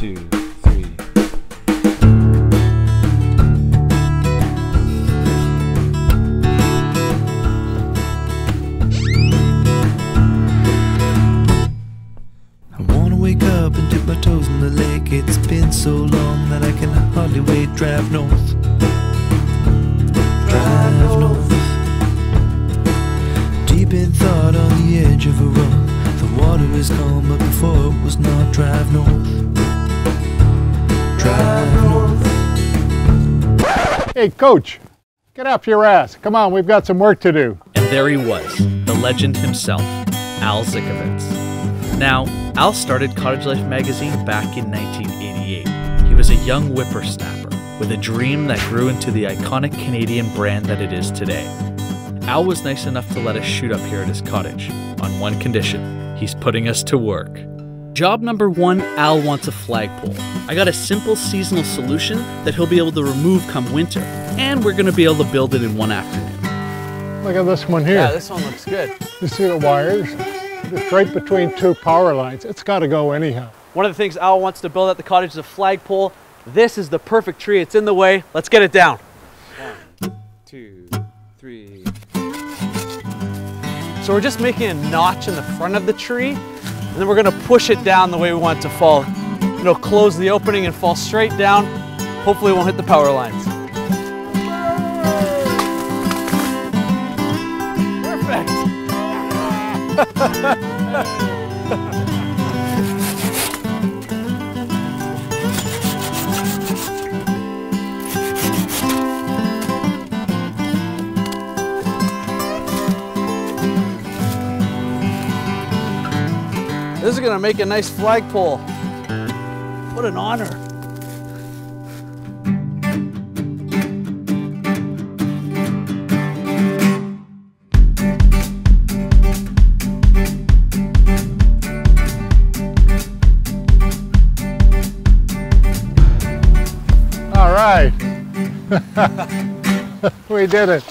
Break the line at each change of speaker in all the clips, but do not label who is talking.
2, 3.
I wanna wake up and dip my toes in the lake. It's been so long that I can hardly wait. Drive north. Drive north. Deep in thought on the edge of a rock. The water is calm, but before it was not. Drive north. Drive north.
Hey, Coach, get off your ass. Come on, we've got some work to do.
And there he was, the legend himself, Al Zikovitz. Now, Al started Cottage Life magazine back in 1988. He was a young whippersnapper with a dream that grew into the iconic Canadian brand that it is today. Al was nice enough to let us shoot up here at his cottage, on one condition: he's putting us to work. Job number 1, Al wants a flagpole. I got a simple seasonal solution that he'll be able to remove come winter, and we're gonna be able to build it in one afternoon.
Look at this one here.
Yeah, this one looks good.
You see the wires? It's right between 2 power lines. It's got to go anyhow.
One of the things Al wants to build at the cottage is a flagpole. This is the perfect tree. It's in the way. Let's get it down.
1, 2, 3.
So we're just making a notch in the front of the tree, and then we're gonna push it down the way we want it to fall. It'll close the opening and fall straight down. Hopefully it won't hit the power lines. Perfect. This is gonna make a nice flagpole. What an honor.
All right. We did it.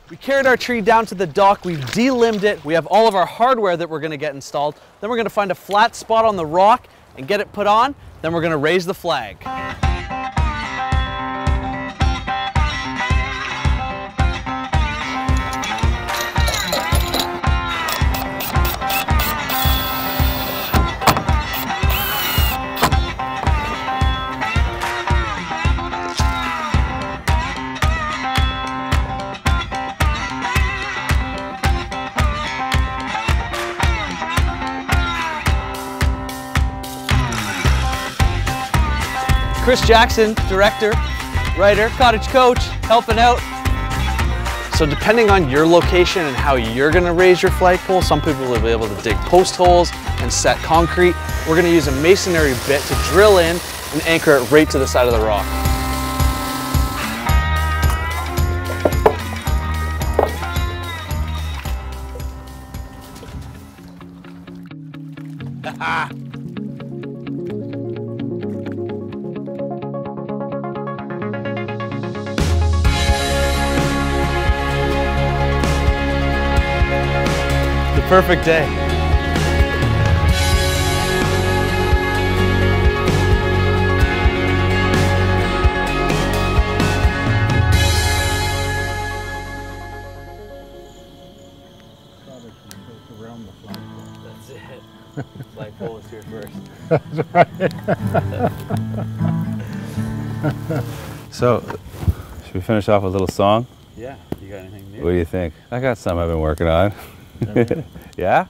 We carried our tree down to the dock, we've de-limbed it, we have all of our hardware that we're gonna get installed, then we're gonna find a flat spot on the rock and get it put on, then we're gonna raise the flag. Chris Jackson, director, writer, cottage coach, helping out. So depending on your location and how you're gonna raise your flagpole, some people will be able to dig post holes and set concrete. We're gonna use a masonry bit to drill in and anchor it right to the side of the rock. Perfect day. That's it. Flagpole is here first.
That's right.
So, should we finish off with a little song?
Yeah, you got anything new?
What do you think? I got some I've been working on. Yeah?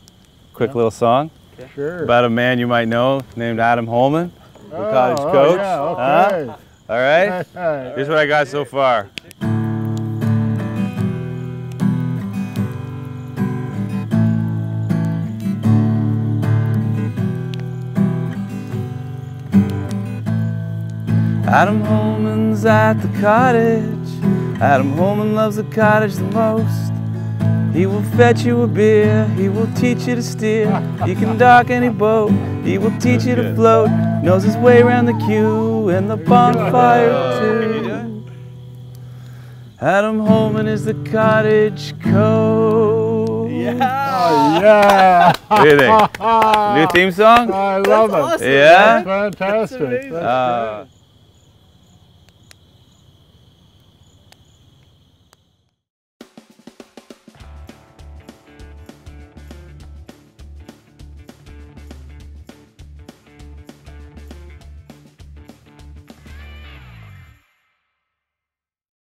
Quick little song?
Okay.
Sure.
About a man you might know named Adam Holman, the cottage coach.
Yeah, okay.
Huh? All right? Here's what I got so far. Adam Holman's at the cottage. Adam Holman loves the cottage the most. He will fetch you a beer, he will teach you to steer. He can dock any boat, he will teach you to float. Knows his way around the queue and the bonfire too. Adam Holman is the cottage coach.
Oh, yeah.
What do you think? New theme song?
I love it.
awesome.
Yeah?
That's fantastic.
That's amazing.
That's great.